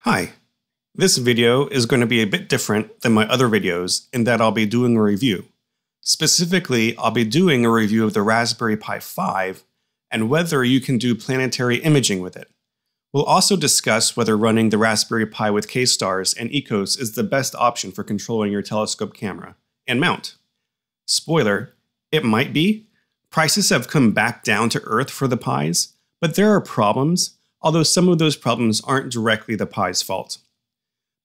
Hi, this video is going to be a bit different than my other videos in that I'll be doing a review. Specifically, I'll be doing a review of the Raspberry Pi 5 and whether you can do planetary imaging with it. We'll also discuss whether running the Raspberry Pi with K-Stars and ECOS is the best option for controlling your telescope camera and mount. Spoiler, it might be. Prices have come back down to earth for the Pis, but there are problems, although some of those problems aren't directly the Pi's fault.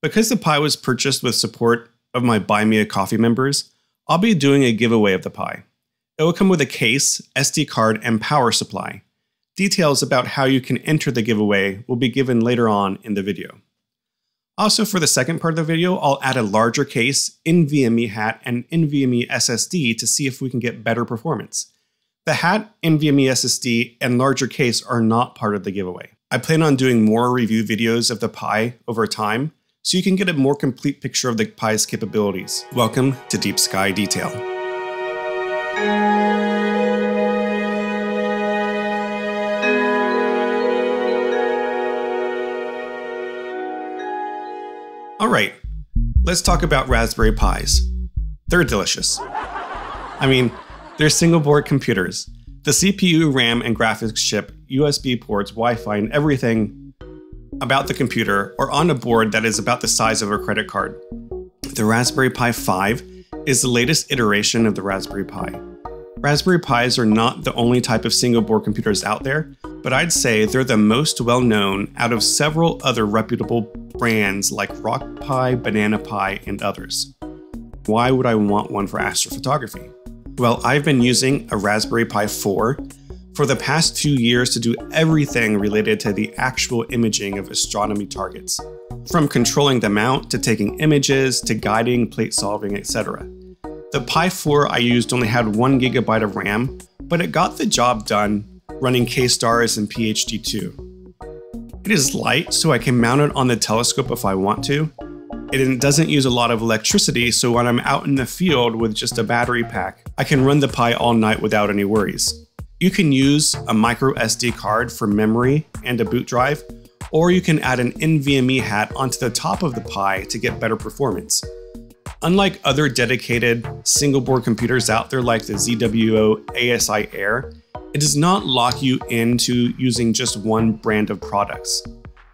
Because the Pi was purchased with support of my Buy Me a Coffee members, I'll be doing a giveaway of the Pi. It will come with a case, SD card, and power supply. Details about how you can enter the giveaway will be given later on in the video. Also, for the second part of the video, I'll add a larger case, NVMe hat, and NVMe SSD to see if we can get better performance. The hat, NVMe SSD, and larger case are not part of the giveaway. I plan on doing more review videos of the Pi over time, so you can get a more complete picture of the Pi's capabilities. Welcome to Deep Sky Detail. Alright, let's talk about Raspberry Pis. They're delicious. I mean, they're single board computers. The CPU, RAM, and graphics chip, USB ports, Wi-Fi, and everything about the computer are on a board that is about the size of a credit card. The Raspberry Pi 5 is the latest iteration of the Raspberry Pi. Raspberry Pis are not the only type of single board computers out there, but I'd say they're the most well-known out of several other reputable brands like RPi, Banana Pi, and others. Why would I want one for astrophotography? Well, I've been using a Raspberry Pi 4 for the past few years to do everything related to the actual imaging of astronomy targets, from controlling the mount to taking images to guiding, plate solving, etc. The Pi 4 I used only had 1 GB of RAM, but it got the job done running K-Stars and PhD2. It is light, so I can mount it on the telescope if I want to. It doesn't use a lot of electricity, so when I'm out in the field with just a battery pack, I can run the Pi all night without any worries. You can use a micro SD card for memory and a boot drive, or you can add an NVMe hat onto the top of the Pi to get better performance. Unlike other dedicated single board computers out there like the ZWO ASI Air, it does not lock you into using just one brand of products,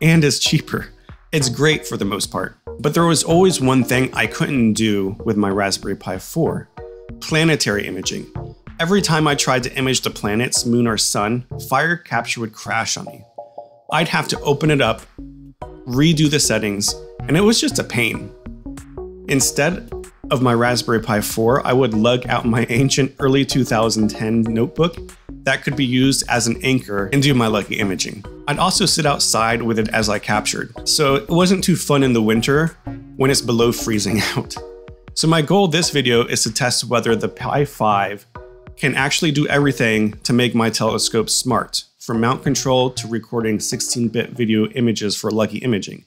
and is cheaper. It's great for the most part. But there was always one thing I couldn't do with my Raspberry Pi 4: planetary imaging. Every time I tried to image the planets, moon, or sun, fire capture would crash on me. I'd have to open it up, redo the settings, and it was just a pain. Instead of my Raspberry Pi 4, I would lug out my ancient early 2010 notebook that could be used as an anchor and do my lucky imaging. I'd also sit outside with it as I captured, so it wasn't too fun in the winter when it's below freezing out. So my goal this video is to test whether the Pi 5 can actually do everything to make my telescope smart, from mount control to recording 16-bit video images for lucky imaging.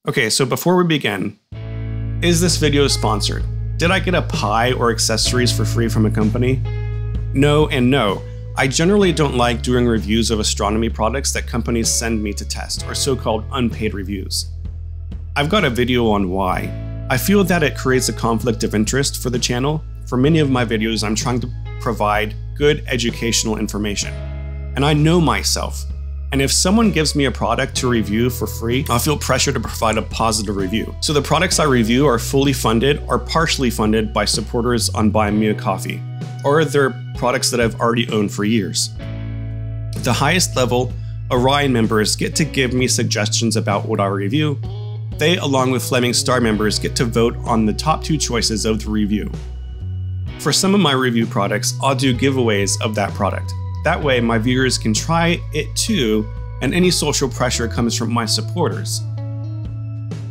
Okay, so before we begin, is this video sponsored? Did I get a Pi or accessories for free from a company? No and no. I generally don't like doing reviews of astronomy products that companies send me to test, or so-called unpaid reviews. I've got a video on why. I feel that it creates a conflict of interest for the channel. For many of my videos, I'm trying to provide good educational information. And I know myself. And if someone gives me a product to review for free, I'll feel pressure to provide a positive review. So the products I review are fully funded or partially funded by supporters on Buy Me a Coffee, or they're products that I've already owned for years. The highest level Orion members get to give me suggestions about what I review. They, along with Fleming Star members, get to vote on the top 2 choices of the review. For some of my review products, I'll do giveaways of that product. That way, my viewers can try it too, and any social pressure comes from my supporters.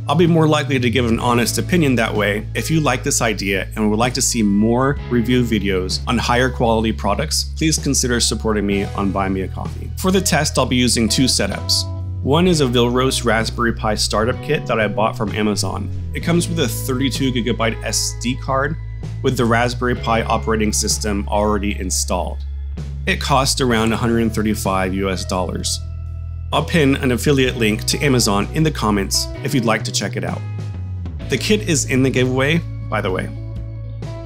I'll be more likely to give an honest opinion that way. If you like this idea and would like to see more review videos on higher quality products, please consider supporting me on Buy Me a Coffee. For the test, I'll be using 2 setups. One is a Vilros Raspberry Pi startup kit that I bought from Amazon. It comes with a 32 GB SD card with the Raspberry Pi operating system already installed. It cost around $135 US. I'll pin an affiliate link to Amazon in the comments if you'd like to check it out. The kit is in the giveaway, by the way.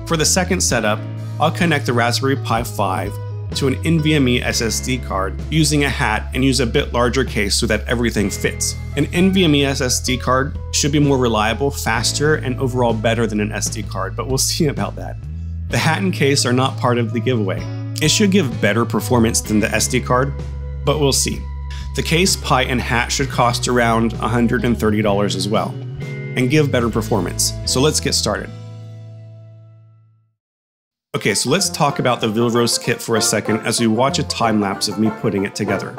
For the second setup, I'll connect the Raspberry Pi 5 to an NVMe SSD card using a hat and use a bit larger case so that everything fits. An NVMe SSD card should be more reliable, faster, and overall better than an SD card, but we'll see about that. The hat and case are not part of the giveaway. It should give better performance than the SD card, but we'll see. The case, Pi, and hat should cost around $130 as well, and give better performance. So let's get started. Okay, so let's talk about the Vilros kit for a second as we watch a time lapse of me putting it together.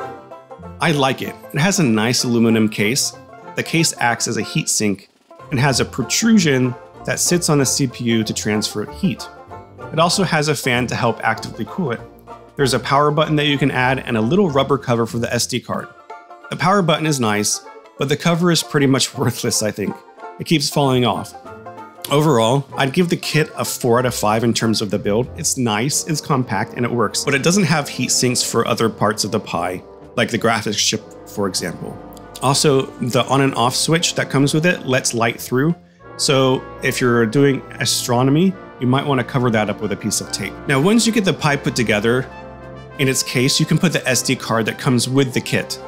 I like it. It has a nice aluminum case. The case acts as a heat sink and has a protrusion that sits on the CPU to transfer heat. It also has a fan to help actively cool it. There's a power button that you can add and a little rubber cover for the SD card. The power button is nice, but the cover is pretty much worthless, I think. It keeps falling off. Overall, I'd give the kit a 4 out of 5 in terms of the build. It's nice, it's compact, and it works, but it doesn't have heat sinks for other parts of the Pi, like the graphics chip, for example. Also, the on and off switch that comes with it lets light through, so if you're doing astronomy, you might want to cover that up with a piece of tape. Now, once you get the Pi put together, in its case, you can put the SD card that comes with the kit.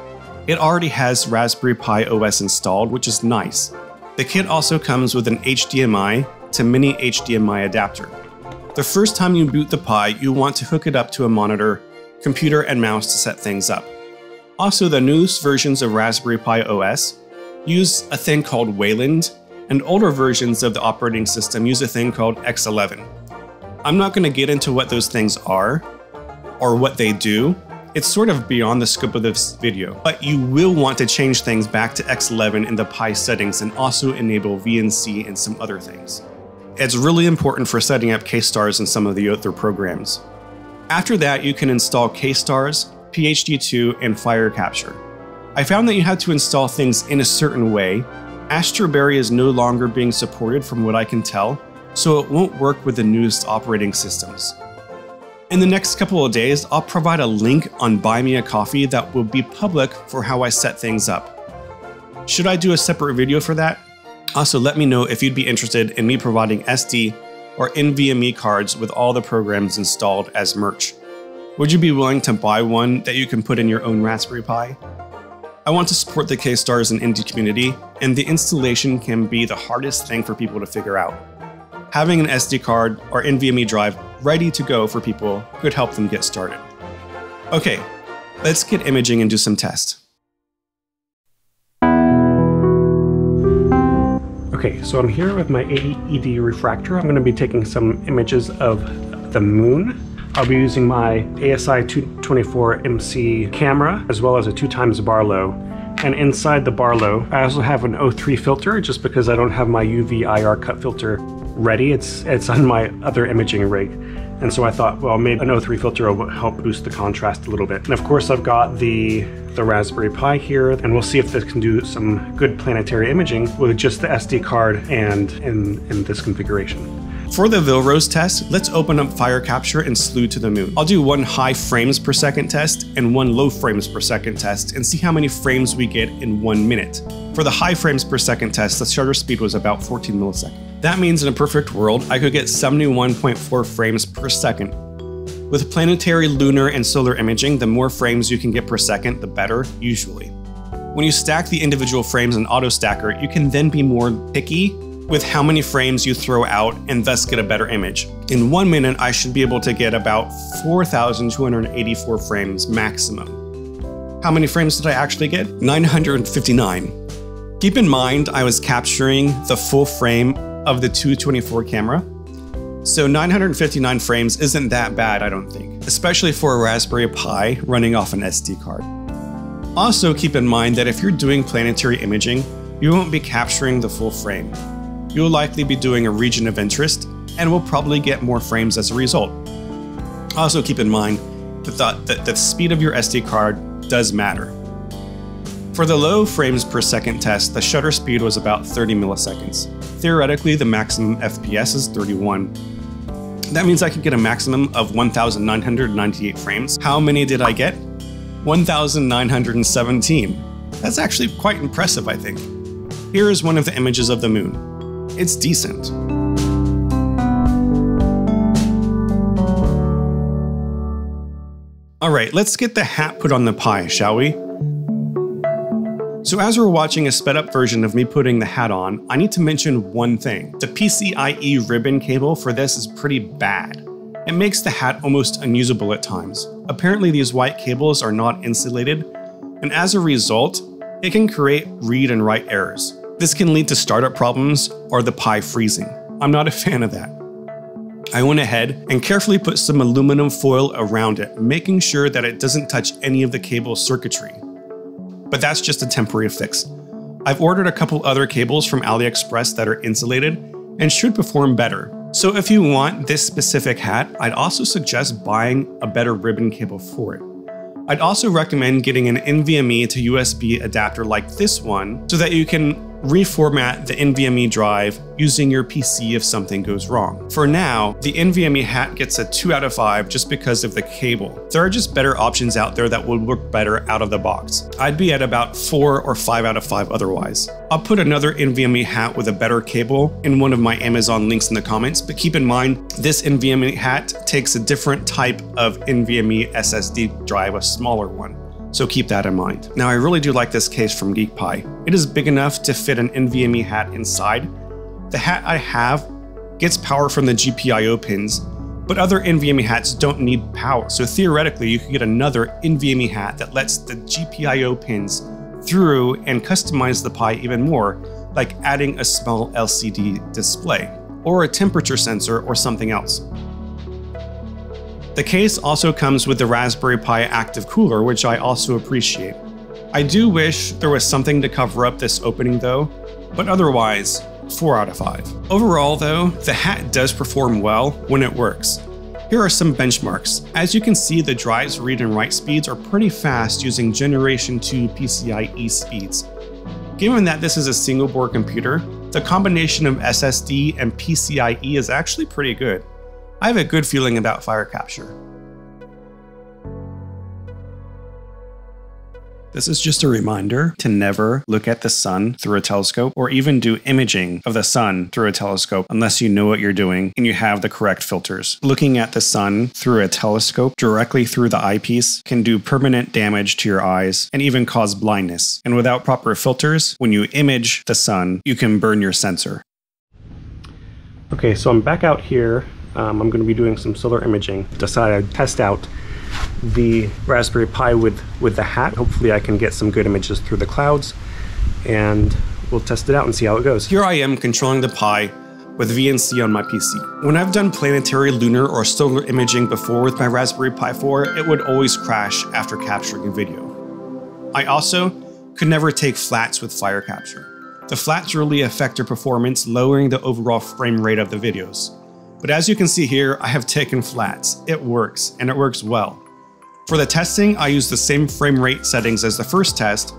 It already has Raspberry Pi OS installed, which is nice. The kit also comes with an HDMI to mini HDMI adapter. The first time you boot the Pi, you want to hook it up to a monitor, computer, and mouse to set things up. Also, the newest versions of Raspberry Pi OS use a thing called Wayland, and older versions of the operating system use a thing called X11. I'm not going to get into what those things are, or what they do. It's sort of beyond the scope of this video, but you will want to change things back to X11 in the Pi settings and also enable VNC and some other things. It's really important for setting up K-Stars and some of the other programs. After that, you can install K-Stars, PhD2, and Fire Capture. I found that you had to install things in a certain way. Astroberry is no longer being supported from what I can tell, so it won't work with the newest operating systems. In the next couple of days, I'll provide a link on Buy Me a Coffee that will be public for how I set things up. Should I do a separate video for that? Also, let me know if you'd be interested in me providing SD or NVMe cards with all the programs installed as merch. Would you be willing to buy one that you can put in your own Raspberry Pi? I want to support the K-Stars and indie community, and the installation can be the hardest thing for people to figure out. Having an SD card or NVMe drive ready to go for people could help them get started. Okay, let's get imaging and do some tests. Okay, so I'm here with my AED refractor. I'm going to be taking some images of the moon. I'll be using my ASI 224MC camera as well as a 2x Barlow. And inside the Barlow, I also have an O3 filter just because I don't have my UV IR cut filter ready. It's on my other imaging rig. And so I thought, well, maybe an O3 filter will help boost the contrast a little bit. And of course, I've got the Raspberry Pi here, and we'll see if this can do some good planetary imaging with just the SD card and in this configuration. For the Vilros test, let's open up Fire Capture and slew to the moon. I'll do one high frames per second test and one low frames per second test and see how many frames we get in 1 minute. For the high frames per second test, the shutter speed was about 14 milliseconds. That means in a perfect world, I could get 71.4 frames per second. With planetary, lunar, and solar imaging, the more frames you can get per second, the better, usually. When you stack the individual frames in Auto Stacker, you can then be more picky with how many frames you throw out and thus get a better image. In 1 minute, I should be able to get about 4,284 frames maximum. How many frames did I actually get? 959. Keep in mind, I was capturing the full frame of the 224 camera. So 959 frames isn't that bad, I don't think, especially for a Raspberry Pi running off an SD card. Also keep in mind that if you're doing planetary imaging, you won't be capturing the full frame. You'll likely be doing a region of interest, and will probably get more frames as a result. Also keep in mind that the speed of your SD card does matter. For the low frames per second test, the shutter speed was about 30 milliseconds. Theoretically, the maximum FPS is 31. That means I could get a maximum of 1,998 frames. How many did I get? 1,917. That's actually quite impressive, I think. Here is one of the images of the moon. It's decent. Alright, let's get the hat put on the Pi, shall we? So as we're watching a sped up version of me putting the hat on, I need to mention one thing. The PCIe ribbon cable for this is pretty bad. It makes the hat almost unusable at times. Apparently these white cables are not insulated, and as a result, it can create read and write errors. This can lead to startup problems or the Pi freezing. I'm not a fan of that. I went ahead and carefully put some aluminum foil around it, making sure that it doesn't touch any of the cable circuitry. But that's just a temporary fix. I've ordered a couple other cables from AliExpress that are insulated and should perform better. So if you want this specific hat, I'd also suggest buying a better ribbon cable for it. I'd also recommend getting an NVMe to USB adapter like this one so that you can reformat the NVMe drive using your PC if something goes wrong. For now, the NVMe hat gets a 2 out of 5 just because of the cable. There are just better options out there that would work better out of the box. I'd be at about 4 or 5 out of 5 otherwise. I'll put another NVMe hat with a better cable in one of my Amazon links in the comments, but keep in mind, this NVMe hat takes a different type of NVMe SSD drive, a smaller one. So keep that in mind. Now I really do like this case from GeekPi. It is big enough to fit an NVMe hat inside. The hat I have gets power from the GPIO pins, but other NVMe hats don't need power. So theoretically, you could get another NVMe hat that lets the GPIO pins through and customize the Pi even more, like adding a small LCD display, or a temperature sensor or something else. The case also comes with the Raspberry Pi active cooler, which I also appreciate. I do wish there was something to cover up this opening though, but otherwise, 4 out of 5. Overall though, the hat does perform well when it works. Here are some benchmarks. As you can see, the drive's read and write speeds are pretty fast using Generation 2 PCIe speeds. Given that this is a single board computer, the combination of SSD and PCIe is actually pretty good. I have a good feeling about fire capture. This is just a reminder to never look at the sun through a telescope or even do imaging of the sun through a telescope unless you know what you're doing and you have the correct filters. Looking at the sun through a telescope directly through the eyepiece can do permanent damage to your eyes and even cause blindness. And without proper filters, when you image the sun, you can burn your sensor. Okay, so I'm back out here. I'm going to be doing some solar imaging. Decided I'd test out the Raspberry Pi with the hat. Hopefully I can get some good images through the clouds, and we'll test it out and see how it goes. Here I am controlling the Pi with VNC on my PC. When I've done planetary, lunar, or solar imaging before with my Raspberry Pi 4, it would always crash after capturing a video. I also could never take flats with fire capture. The flats really affect your performance, lowering the overall frame rate of the videos. But as you can see here, I have taken flats. It works, and it works well. For the testing, I used the same frame rate settings as the first test.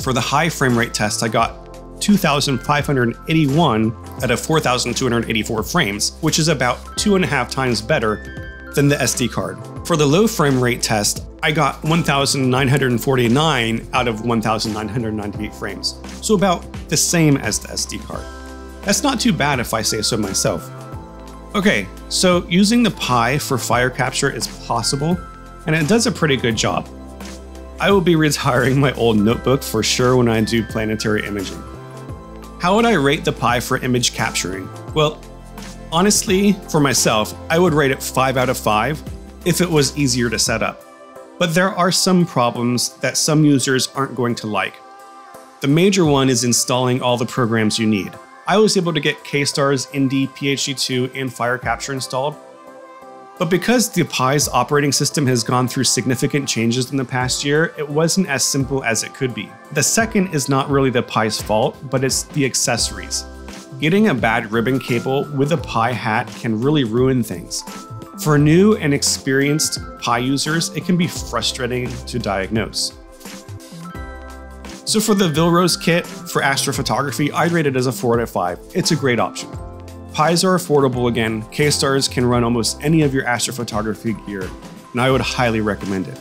For the high frame rate test, I got 2,581 out of 4,284 frames, which is about 2.5 times better than the SD card. For the low frame rate test, I got 1,949 out of 1,998 frames, so about the same as the SD card. That's not too bad if I say so myself. Okay, so using the Pi for fire capture is possible, and it does a pretty good job. I will be retiring my old notebook for sure when I do planetary imaging. How would I rate the Pi for image capturing? Well, honestly, for myself, I would rate it 5 out of 5 if it was easier to set up. But there are some problems that some users aren't going to like. The major one is installing all the programs you need. I was able to get K-Star's Indy, PhD2, and Fire Capture installed, but because the Pi's operating system has gone through significant changes in the past year, it wasn't as simple as it could be. The second is not really the Pi's fault, but it's the accessories. Getting a bad ribbon cable with a Pi hat can really ruin things. For new and experienced Pi users, it can be frustrating to diagnose. So for the Vilrose kit for astrophotography, I'd rate it as a 4 out of 5. It's a great option. Pis are affordable again, K-Stars can run almost any of your astrophotography gear, and I would highly recommend it.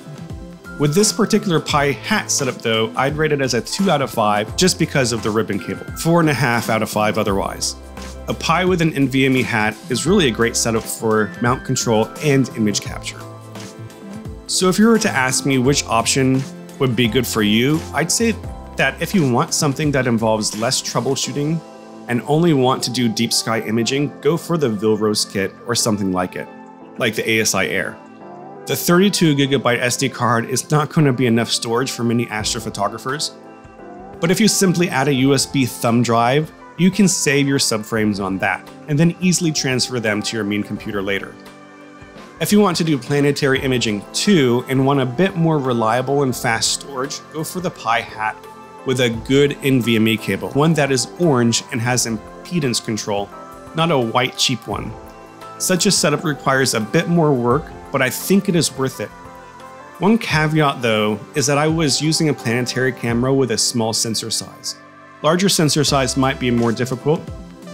With this particular Pi hat setup though, I'd rate it as a 2 out of 5 just because of the ribbon cable, 4.5 out of 5 otherwise. A Pi with an NVMe hat is really a great setup for mount control and image capture. So if you were to ask me which option would be good for you, I'd say that if you want something that involves less troubleshooting and only want to do deep sky imaging, go for the Vilrose kit or something like it, like the ASI Air. The 32GB SD card is not going to be enough storage for many astrophotographers, but if you simply add a USB thumb drive, you can save your subframes on that, and then easily transfer them to your main computer later. If you want to do planetary imaging too, and want a bit more reliable and fast storage, go for the Pi hat with a good NVMe cable, one that is orange and has impedance control, not a white cheap one. Such a setup requires a bit more work, but I think it is worth it. One caveat though is that I was using a planetary camera with a small sensor size. Larger sensor size might be more difficult,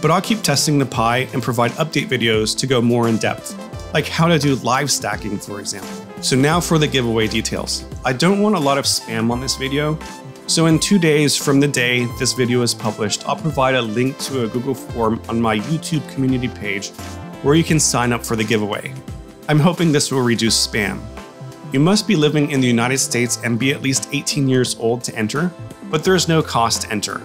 but I'll keep testing the Pi and provide update videos to go more in depth, like how to do live stacking for example. So now for the giveaway details. I don't want a lot of spam on this video, so in 2 days from the day this video is published, I'll provide a link to a Google form on my YouTube community page where you can sign up for the giveaway. I'm hoping this will reduce spam. You must be living in the United States and be at least 18 years old to enter, but there's no cost to enter.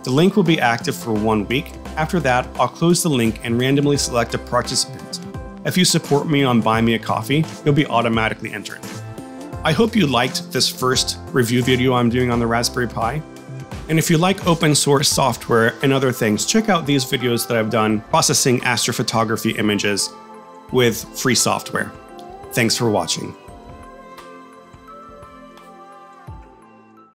The link will be active for 1 week. After that, I'll close the link and randomly select a participant. If you support me on Buy Me a Coffee, you'll be automatically entered. I hope you liked this first review video I'm doing on the Raspberry Pi. And if you like open source software and other things, check out these videos that I've done processing astrophotography images with free software. Thanks for watching.